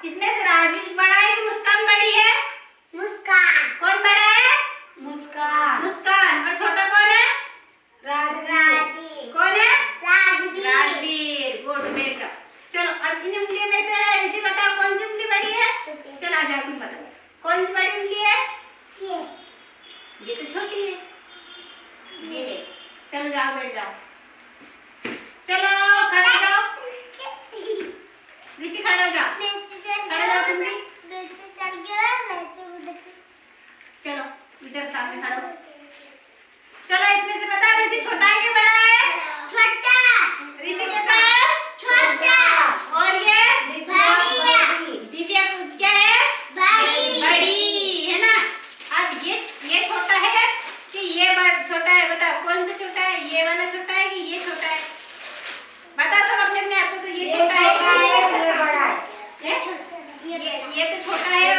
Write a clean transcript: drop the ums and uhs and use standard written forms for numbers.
इसमें से राजवीर बड़ा है कि मुस्कान बड़ी है? मुस्कान। कौन बड़ा है? मुस्कान। मुस्कान। और छोटा कौन है? राजवीर। कौन है? राजवीर। राजवीर। गुड बेटा। चलो अब इन उंगलियों में से ऋषि बताओ कौन सी उंगली बड़ी है? चल आ जाओ तुम बताओ कौन सी बड़ी उंगली है? ये तो छोटी है। ये चलो जाओ बैठ जाओ। चलो खड़े हो जाओ। ऋषि खड़ा हो जाओ। खड़े हो जाओ तुम भी। चलो इधर सामने खड़ा हो। चलो इसमें से बता ऋषि छोटा है कि बड़ा है? छोटा। ऋषि कैसा है? छोटा। और ये बड़ी। दिव्या क्या है? बड़ी। बड़ी है ना। अब ये छोटा है कि ये छोटा है? बताओ कौन सा छोटा है? ये वाला छोटा है कि ये छोटा है? बता सब अपने अपने हाथों से। ये छोटा है कि ये बड़ा है? ये छोटा। ये तो छोटा है